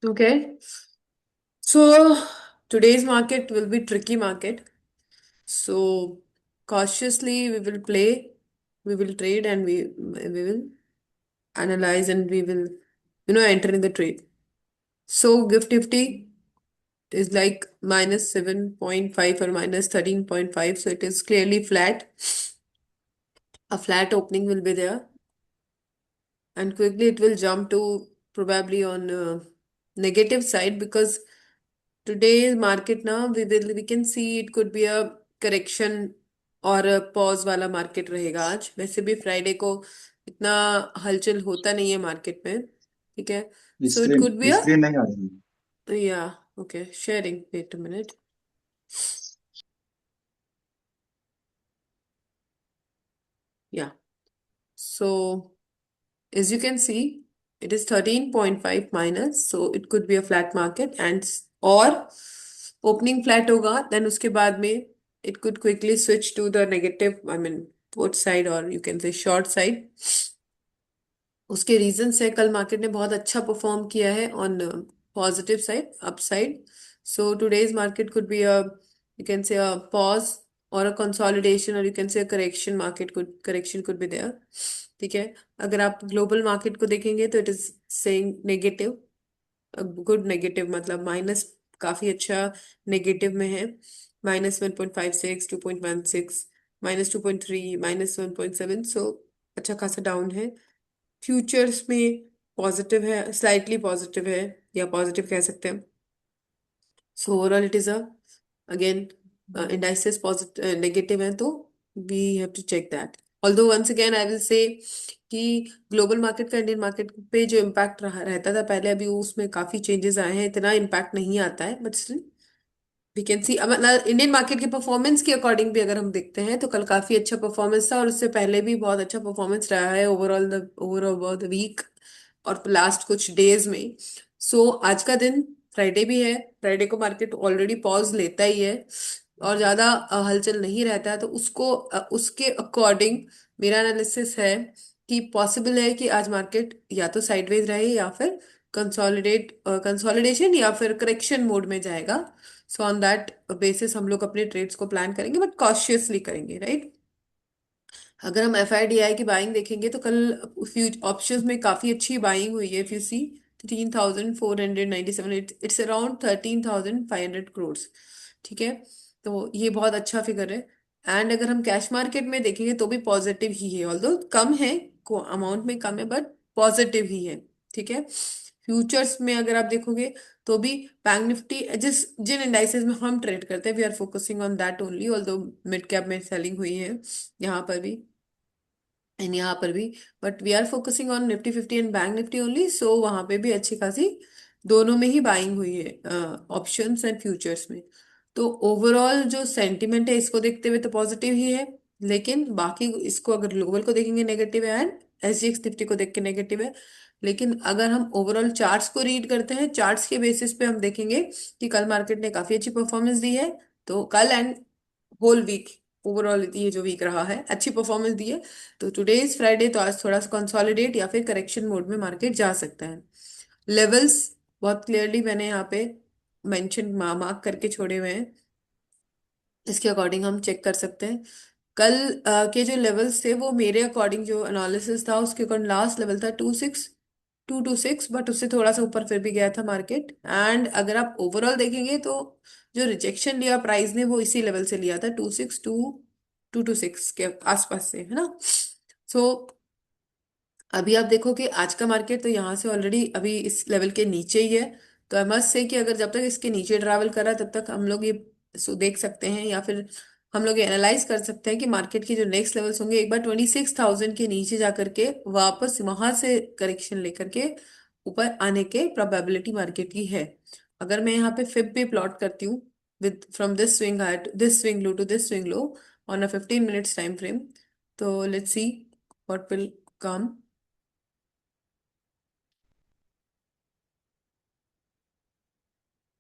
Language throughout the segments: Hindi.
Okay. So today's market will be tricky market. So cautiously we will play, we will trade, and we will analyze, and we will enter in the trade. So Gift Nifty is like minus 7.5 or minus 13.5. So it is clearly flat. A flat opening will be there, and quickly it will jump to probably on negative side, because today's market now we can see it could be a correction और पॉज वाला मार्केट रहेगा। आज वैसे भी फ्राइडे को इतना हलचल होता नहीं है मार्केट में। ठीक है। So it screen could be a screen नहीं आ रही। या okay sharing wait a minute. या so as you can see it is 13.5 minus, so it could be a flat market and or opening flat होगा, then उसके बाद में it could quickly switch to the negative, I mean both side, or you can say short side। उसके रीजन है कल मार्केट ने बहुत अच्छा परफॉर्म किया है on positive side upside. So today's market could be a you can say a pause और अ कंसोलिडेशन, और you can say a correction, market could correction could be there. ठीक है। अगर आप ग्लोबल मार्केट को देखेंगे तो it is saying negative, good negative, मतलब माइनस काफी अच्छा नेगेटिव में है। -1.56, 2.16, -2.3, -1.7। सो अच्छा खासा डाउन है। फ्यूचर्स में पॉजिटिव है, स्लाइटली पॉजिटिव है, या पॉजिटिव कह सकते हैं। So overall it is a again indices positive negative है, तो we have to check that. Although once again I will say कि ग्लोबल मार्केट का इंडियन मार्केट पे जो इम्पैक्ट रहा रहता था पहले, अभी उसमें काफी चेंजेस आए हैं, इतना इम्पैक्ट नहीं आता है, but still we can see. अब मतलब इंडियन मार्केट के परफॉर्मेंस के अकॉर्डिंग भी अगर हम देखते हैं तो कल काफी अच्छा परफॉर्मेंस था, और उससे पहले भी बहुत अच्छा परफॉर्मेंस रहा है ओवरऑल द वीक और लास्ट कुछ डेज में। सो आज का दिन फ्राइडे भी है, फ्राइडे को मार्केट ऑलरेडी पॉज लेता ही है और ज्यादा हलचल नहीं रहता है, तो उसके अकॉर्डिंग मेरा एनालिसिस है कि पॉसिबल है कि आज मार्केट या तो साइडवेज रहे, या फिर कंसोलिडेशन, या फिर करेक्शन मोड में जाएगा। सो ऑन दैट बेसिस हम लोग अपने ट्रेड्स को प्लान करेंगे, बट कॉशियसली करेंगे, राइट। अगर हम FIDI की बाइंग देखेंगे तो कल फ्यूच ऑप्शंस में काफी अच्छी बाइंग हुई है। If you see 13,497, it's around 13,500 crore. ठीक है। तो ये बहुत अच्छा फिगर है। एंड अगर हम कैश मार्केट में देखेंगे तो भी पॉजिटिव ही है, ऑल्दो कम है, को अमाउंट में कम है, बट पॉजिटिव ही है। ठीक है। फ्यूचर्स में अगर आप देखोगे तो भी बैंक निफ्टी जिस जिन इंडाइसेस में हम ट्रेड करते हैं we are focusing on that only, although mid cap में सेलिंग हुई है यहाँ पर भी एंड यहाँ पर भी, but we are focusing on Nifty 50 and bank Nifty only. So वहां पे भी अच्छी खासी दोनों में ही बाइंग हुई है, ऑप्शंस एंड फ्यूचर्स में। तो ओवरऑल जो सेंटिमेंट है इसको देखते हुए तो पॉजिटिव ही है, लेकिन बाकी इसको अगर ग्लोबल को देखेंगे नेगेटिव है, एंड SGX निफ्टी को देख के नेगेटिव है। लेकिन अगर हम ओवरऑल चार्ट्स को रीड करते हैं, चार्ट्स के बेसिस पे हम देखेंगे कि कल मार्केट ने काफी अच्छी परफॉर्मेंस दी है। तो कल एंड होल वीक, ओवरऑल ये जो वीक रहा है अच्छी परफॉर्मेंस दी है। तो टुडे इज फ्राइडे, तो आज थोड़ा सा कंसोलिडेट या फिर करेक्शन मोड में मार्केट जा सकता है। लेवल्स बहुत क्लियरली मैंने यहाँ पे मेंशन मार्क करके छोड़े हुए हैं, इसके अकॉर्डिंग हम चेक कर सकते हैं। कल के जो लेवल्स थे वो मेरे अकॉर्डिंग, जो एनालिसिस था उसके अकॉर्डिंग लास्ट लेवल था 26226, बट उससे थोड़ा सा ऊपर फिर भी गया था मार्केट। एंड अगर आप ओवरऑल देखेंगे तो जो रिजेक्शन लिया प्राइस ने वो इसी लेवल से लिया था, 26226 के आसपास से, है ना। सो अभी आप देखो कि आज का मार्केट तो यहाँ से ऑलरेडी अभी इस लेवल के नीचे ही है। तो आई मस्ट से कि अगर जब तक इसके नीचे ट्रैवल कर रहा है तब तक हम लोग ये देख सकते हैं, या फिर हम लोग ये एनालाइज कर सकते हैं कि मार्केट के जो नेक्स्ट लेवल्स होंगे एक बार 26,000 के नीचे जा करके वापस वहां से करेक्शन लेकर के ऊपर आने के प्रोबेबिलिटी मार्केट की है। अगर मैं यहाँ पे फिब भी प्लॉट करती हूँ with from this swing high to this swing low to this swing low on a 15 minutes time frame, तो let's see what will come.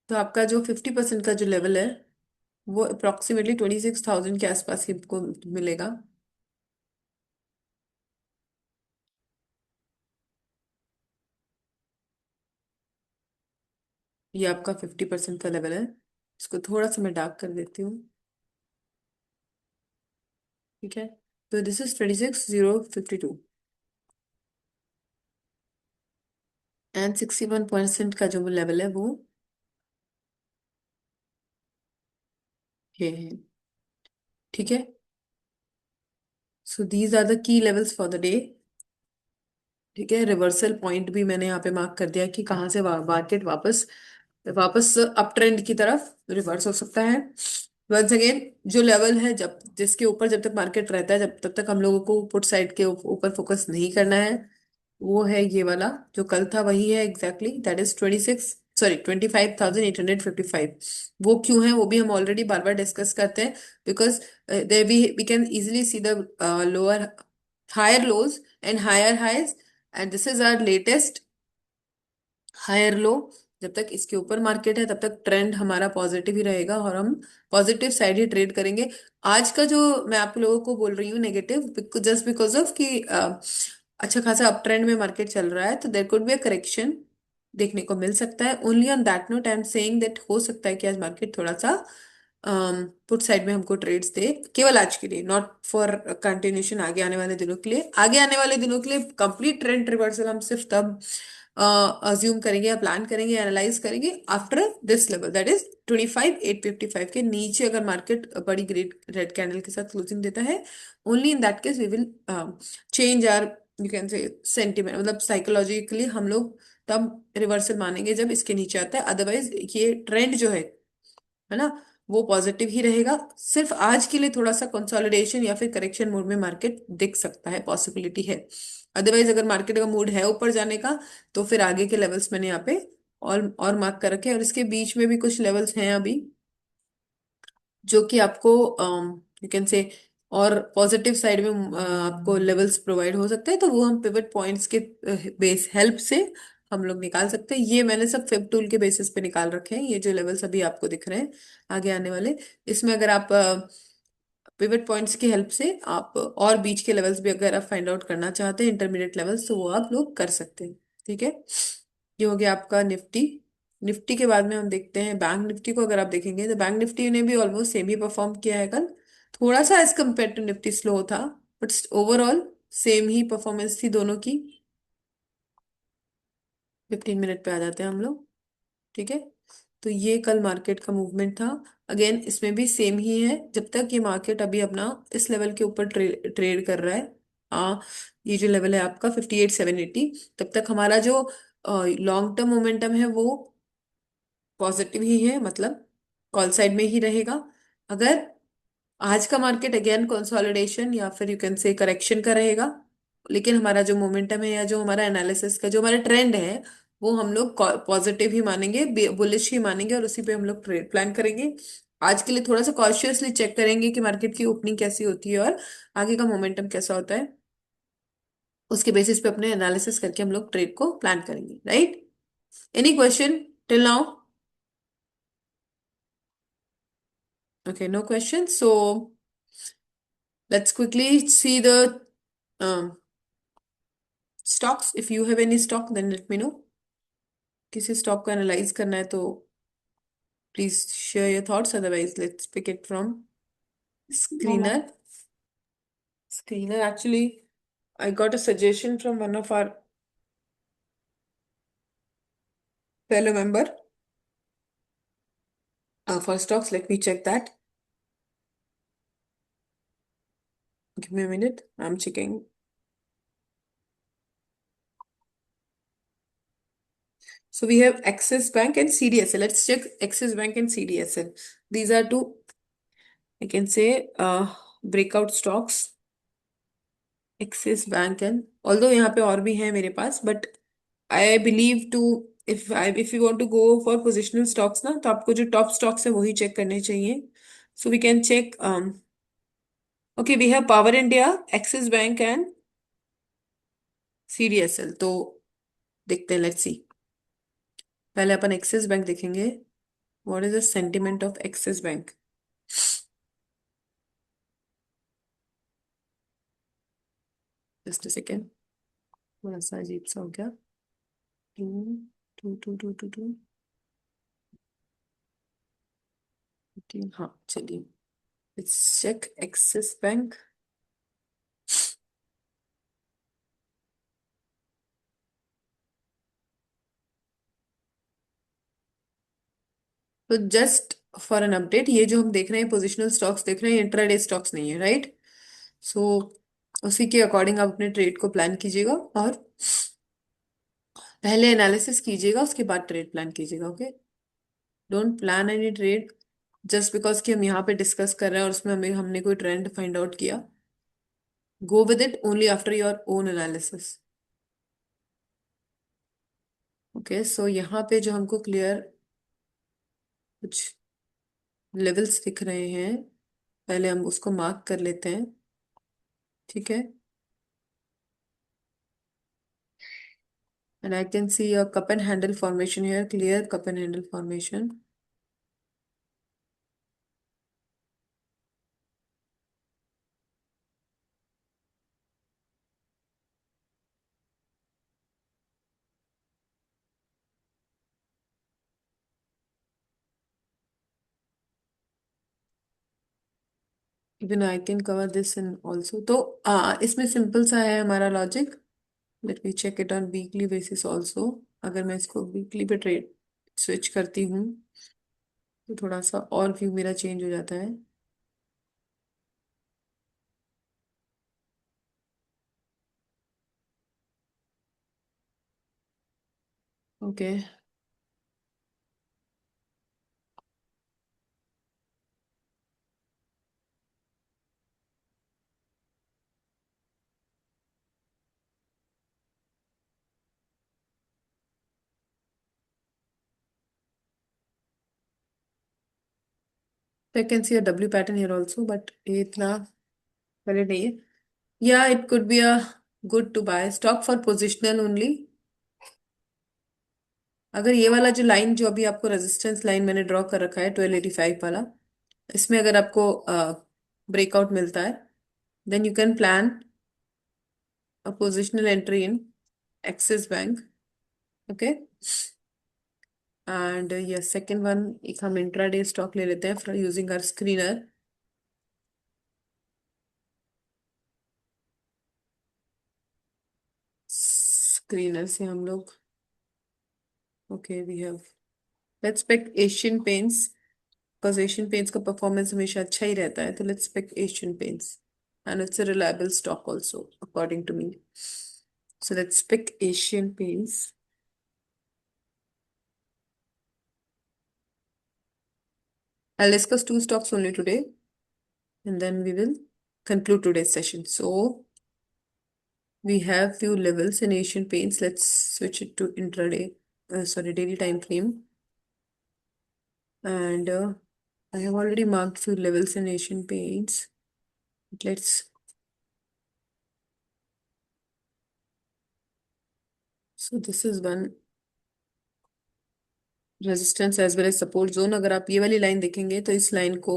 तो आपका जो 50% का जो लेवल है वो अप्रोक्सीमेटली 26,000 के आसपास ही आपको मिलेगा। ये आपका 50% का लेवल है। इसको थोड़ा सा मैं डार्क कर देती हूँ। ठीक है। तो दिस इज 26,052 एंड 61% का जो लेवल है वो ये है। ठीक है। So these are the key levels for the day. ठीक है। रिवर्सल पॉइंट भी मैंने यहाँ पे मार्क कर दिया कि कहाँ से मार्केट वापस वापस अप ट्रेंड की तरफ रिवर्स हो सकता है। वंस अगेन जो लेवल है जब जिसके ऊपर जब तक मार्केट रहता है जब तब तक हम लोगों को पुट साइड के ऊपर फोकस नहीं करना है। वो है ये वाला जो कल था वही है एग्जैक्टली दैट इज 25,855। वो क्यों है वो भी हम ऑलरेडी बार बार डिस्कस करते हैं because there we can easily see the lower higher lows and higher highs and this is our latest higher low. जब तक इसके ऊपर मार्केट है तब तक ट्रेंड हमारा पॉजिटिव ही रहेगा और हम पॉजिटिव साइड ही ट्रेड करेंगे। आज का जो मैं आप लोगों को बोल रही हूँ नेगेटिव जस्ट बिकॉज ऑफ कि अच्छा खासा अप ट्रेंड में मार्केट चल रहा है तो there could be a correction देखने को मिल सकता है। Only on that note I am saying that हो सकता है कि आज मार्केट थोड़ा सा पुट साइड में हमको ट्रेड्स दे केवल आज के लिए नॉट फॉर कंटिन्यूशन आगे आने वाले दिनों के लिए। आगे आने वाले दिनों के लिए कंप्लीट ट्रेंड रिवर्सल हम सिर्फ तब अज्यूम करेंगे या प्लान करेंगे एनालाइज करेंगे after this level that is 25,855 के नीचे अगर मार्केट बड़ी ग्रेट रेड कैंडल के साथ क्लोजिंग देता है। Only in that case we will change or you can say sentiment मतलब साइकोलॉजिकली हम लोग तब रिवर्सल मानेंगे जब इसके नीचे आता है। अदरवाइज ये ट्रेंड जो है ना वो पॉजिटिव ही रहेगा। सिर्फ आज के लिए थोड़ा सा कंसोलिडेशन या फिर करेक्शन मोड में मार्केट दिख सकता है पॉसिबिलिटी है। अदरवाइज अगर मार्केट का मूड है ऊपर जाने का तो फिर आगे के लेवल्स मैंने यहाँ पे और मार्क कर रखे हैं और इसके बीच में भी कुछ लेवल्स हैं अभी जो कि आपको यू कैन से और पॉजिटिव साइड में आपको लेवल्स प्रोवाइड हो सकते हैं तो वो हम पिवट पॉइंट्स के बेस हेल्प से हम लोग निकाल सकते हैं। ये मैंने सब फिब टूल के बेसिस पे निकाल रखे हैं ये जो लेवल्स अभी आपको दिख रहे हैं आगे आने वाले। इसमें अगर आप पिवट पॉइंट्स की हेल्प से आप और बीच के लेवल्स भी अगर आप फाइंड आउट करना चाहते हैं इंटरमीडिएट लेवल्स तो वो आप लोग कर सकते हैं। ठीक है। ये हो गया आपका निफ्टी। निफ्टी के बाद में हम देखते हैं बैंक निफ्टी को। अगर आप देखेंगे तो बैंक निफ्टी ने भी ऑलमोस्ट सेम ही परफॉर्म किया है कल। थोड़ा सा as compare to Nifty slow था बट ओवरऑल सेम ही परफॉर्मेंस थी दोनों की। 15 मिनट पे आ जाते हैं हम लोग। ठीक है। तो ये कल मार्केट का मूवमेंट था। अगेन इसमें भी सेम ही है जब तक ये मार्केट अभी अपना इस लेवल के ऊपर ट्रेड कर रहा है। ये जो लेवल है आपका 58,780 तब तक हमारा जो लॉन्ग टर्म मोमेंटम है वो पॉजिटिव ही है मतलब कॉल साइड में ही रहेगा। अगर आज का मार्केट अगेन कंसोलिडेशन या फिर यू कैन से करेक्शन का रहेगा लेकिन हमारा जो मोमेंटम है या जो हमारा एनालिसिस का जो हमारा ट्रेंड है वो हम लोग पॉजिटिव ही मानेंगे बुलिश ही मानेंगे और उसी पे हम लोग ट्रेड प्लान करेंगे। आज के लिए थोड़ा सा कॉशियसली चेक करेंगे कि मार्केट की ओपनिंग कैसी होती है और आगे का मोमेंटम कैसा होता है। उसके बेसिस पे अपने एनालिसिस करके हम लोग ट्रेड को प्लान करेंगे। Right. Any question till now? Okay, no questions. So let's quickly see the um, stocks. If you have any stock, then let me know. किसी स्टॉक को एनालाइज करना है तो please share your thoughts otherwise let's pick it from screener. Screener actually I got a suggestion from one of our fellow member for stocks. Let me check that. Give me a minute. I'm checking. So we have Axis Bank and CDSL. Let's check Axis Bank and CDSL. These are two, I can say, breakout stocks. Axis Bank and although यहाँ पे और भी है मेरे पास but I believe to if you want to go for positional stocks ना तो आपको जो टॉप स्टॉक्स है वही चेक करने चाहिए। So we can check okay we have power India Axis Bank and CDSL. तो देखते हैं लेट्स सी। पहले अपन एक्सिस बैंक देखेंगे। What is the sentiment of Axis Bank? Just a second. थोड़ा सा अजीब सा हो गया। Two two two two two two हाँ चलिए, लेट्स चेक एक्सिस बैंक। तो जस्ट फॉर एन अपडेट, ये जो हम देख रहे हैं पोजिशनल स्टॉक्स देख रहे हैं, इंट्राडे स्टॉक्स नहीं है, राइट? सो उसी के अकॉर्डिंग आप अपने ट्रेड को प्लान कीजिएगा, और पहले एनालिसिस कीजिएगा, उसके बाद ट्रेड प्लान कीजिएगा। Okay, don't plan any trade just because कि हम यहाँ पे डिस्कस कर रहे हैं और उसमें हमें हमने कोई ट्रेंड फाइंड आउट किया। Go with it only after your own analysis. Okay, so यहाँ पे जो हमको क्लियर कुछ लेवल्स दिख रहे हैं, पहले हम उसको मार्क कर लेते हैं। ठीक है, and I can see a cup and handle formation here, clear cup and handle formation. Even I can cover this in also। तो इसमें सिंपल सा है हमारा logic. Let me check it on weekly basis also. अगर मैं इसको वीकली पे ट्रेड स्विच करती हूँ तो थोड़ा सा और व्यू मेरा चेंज हो जाता है। Okay, I can see a W pattern here also, but ये इतना वैलिड नहीं है। या it could be a good to buy stock for positional only. अगर ये वाला जो लाइन जो अभी आपको रेजिस्टेंस लाइन मैंने ड्रॉ कर रखा है 1285 वाला, इसमें अगर आपको ब्रेकआउट मिलता है, then you can plan a positional entry in Axis Bank. Okay, and ये सेकेंड वन, एक हम इंट्राडे स्टॉक ले लेते हैं for using our screener. Screener से हम लोग, okay we have, let's pick Asian Paints, because Asian Paints का परफॉर्मेंस हमेशा अच्छा ही रहता है। तो let's pick Asian Paints, and it's a reliable stock also according to me. So let's pick Asian Paints. I'll discuss two stocks only today, and then we will conclude today's session. So we have few levels in Asian Paints. Let's switch it to intraday, sorry, daily time frame. And I have already marked few levels in Asian Paints. Let's, so this is one resistance as well as support zone। अगर आप ये वाली लाइन देखेंगे तो इस लाइन को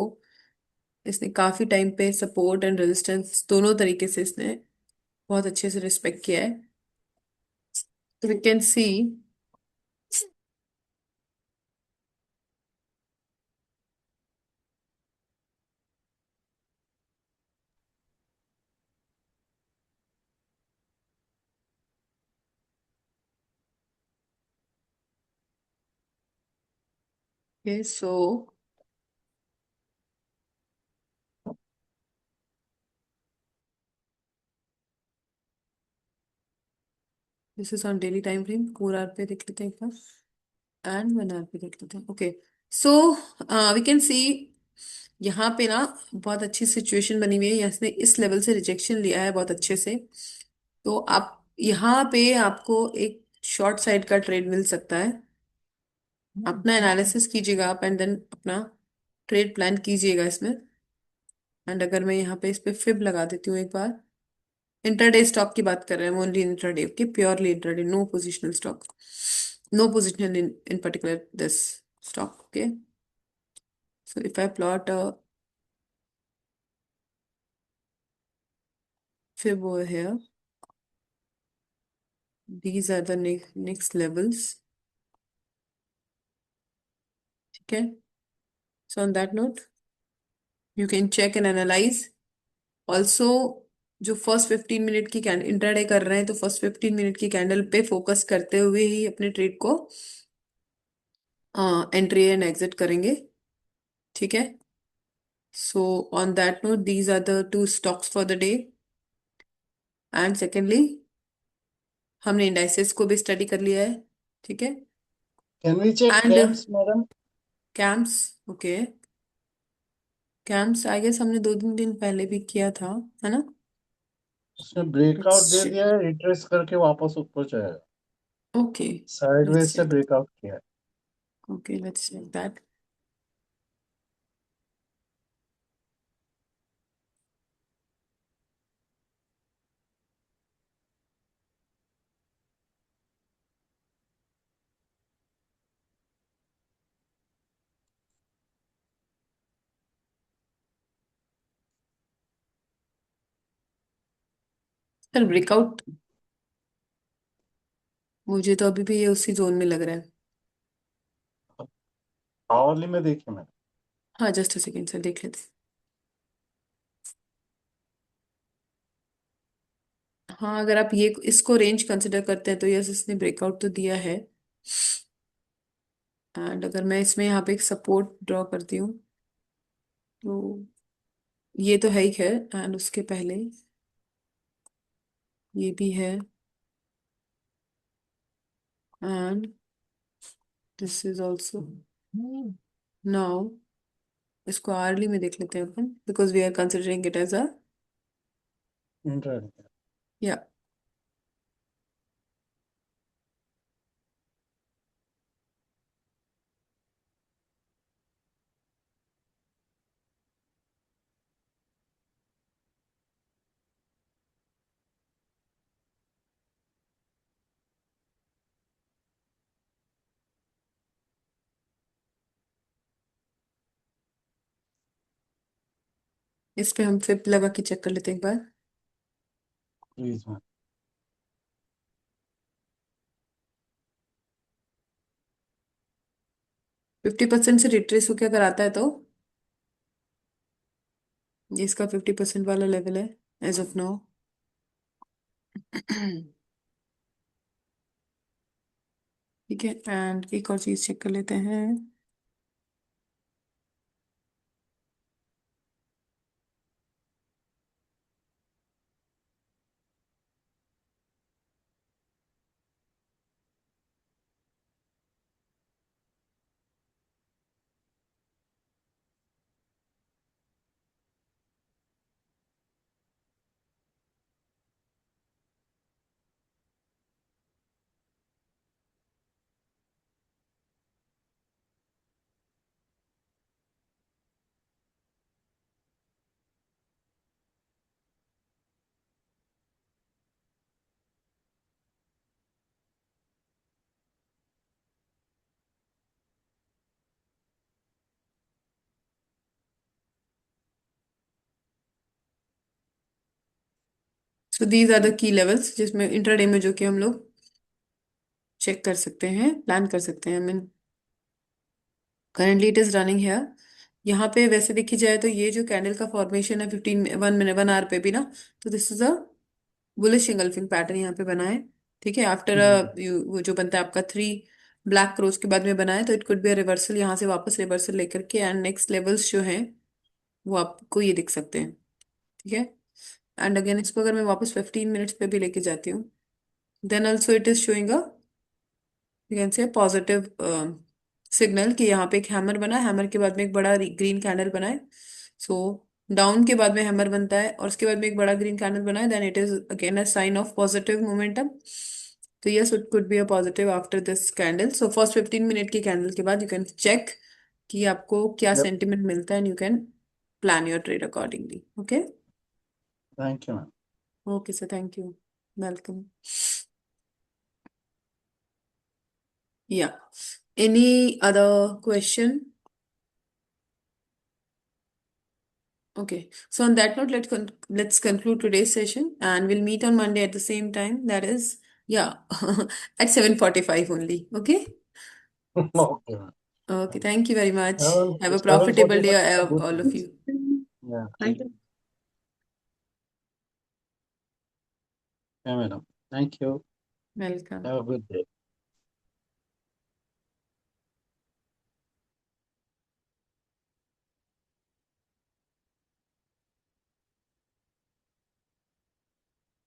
इसने काफी टाइम पे सपोर्ट एंड रेजिस्टेंस दोनों तरीके से इसने बहुत अच्छे से रिस्पेक्ट किया है। तो we can see, okay, so this is on daily time frame. 4 hour पे देख लेते हैं एक बार, एंड 1 आवर पे देख लेते हैं। Okay, so we can see यहाँ पे ना बहुत अच्छी सिचुएशन बनी हुई है। इसने इस लेवल से रिजेक्शन लिया है बहुत अच्छे से। तो आप यहाँ पे आपको एक शॉर्ट साइड का ट्रेड मिल सकता है। अपना एनालिसिस कीजिएगा आप, एंड देन अपना ट्रेड प्लान कीजिएगा इसमें। एंड अगर मैं यहाँ पे इस पे फिब लगा देती हूँ एक बार, इंटरडे स्टॉक की बात कर रहे हैं, only intraday, okay, purely intraday, no positional stock, no positional in particular this stock. ओके, so if I plot a fib over here, these are the next levels। ठीक है, So on that note, you can check and analyze. Also जो फर्स्ट 15 मिनट की कैंडल इंट्राडे कर रहे हैं तो फर्स्ट 15 मिनट की कैंडल पे फोकस करते हुए ही अपने ट्रेड को एंट्री एंड एग्जिट करेंगे। ठीक है। So on that note these are the two stocks for the day. And secondly हमने इंडाइसेस को भी स्टडी कर लिया है। ठीक है। Can we check and camps, madam? CAMS. Okay. CAMS I guess हमने 2 3 दिन पहले भी किया था, है ना? उसने ब्रेकआउट लेट्स दे चेक। दिया है, रिट्रेस करके वापस ऊपर जाएगा। Okay. Sideways let's say check. Breakout किया है। Okay, let's check that. Sir breakout मुझे तो अभी भी ये उसी जोन में लग रहा है। आवरली में देखिए मैंने। हाँ, जस्ट अ सेकेंड सर, देख लेते हैं। हाँ, अगर आप ये इसको रेंज कंसिडर करते हैं तो यस, इसने ब्रेकआउट तो दिया है। एंड अगर मैं इसमें यहाँ पे एक सपोर्ट ड्रॉ करती हूँ तो ये तो है ही है। एंड उसके पहले ये भी है। And this is also. Now इसको आर्ली में देख लेते हैं अपन, because we are considering it as a, intraday. या। इस पे हम फिप लगा के चेक कर लेते हैं एक बार। Please ma'am. 50% से रिट्रेस होकर अगर आता है तो ये इसका 50% वाला लेवल है एज ऑफ नाउ। ठीक है। एंड एक और चीज चेक कर लेते हैं। So these are the key levels जिसमें इंट्राडे में जो कि हम लोग चेक कर सकते हैं, प्लान कर सकते हैं। Mean currently it is running है। यहाँ पे वैसे देखी जाए तो ये जो कैंडल का फॉर्मेशन है 1 मिनट 1 आवर पे भी ना, तो this is a bullish engulfing pattern यहाँ पे बना है। ठीक है। आफ्टर वो जो बनता है आपका 3 ब्लैक क्रोस के बाद में बना है, तो it could be a reversal, यहाँ से वापस रिवर्सल लेकर के एंड नेक्स्ट लेवल्स जो हैं वो आपको ये दिख सकते हैं। ठीक है। एंड अगेन इसको अगर मैं वापस 15 मिनट्स पे भी लेके जाती हूँ, then also it is showing a, you can say positive signal कि यहाँ पे एक हैमर बना है, हैमर के बाद में एक बड़ा ग्रीन कैंडल बना है। सो डाउन के बाद में हैमर बनता है और उसके बाद में एक बड़ा ग्रीन कैंडल बना है, then it is again a sign of positive momentum. तो yes, it could be a positive after this candle. So first 15 minute की कैंडल के बाद यू कैन चेक कि आपको क्या Yep. सेंटिमेंट मिलता है and you can plan your trade accordingly. Okay. Thank you, ma'am. Okay sir, thank you. Welcome. Yeah, any other question? Okay. So on that note, let's conclude today's session and we'll meet on Monday at the same time. That is, yeah, at 7:45 only. Okay. Okay, ma'am. Okay, thank you very much. Travel, Have a travel for profitable the day, money is a good all of thing. you. Yeah. Thank you. Yeah, madam. Thank you. Welcome. Have a good day.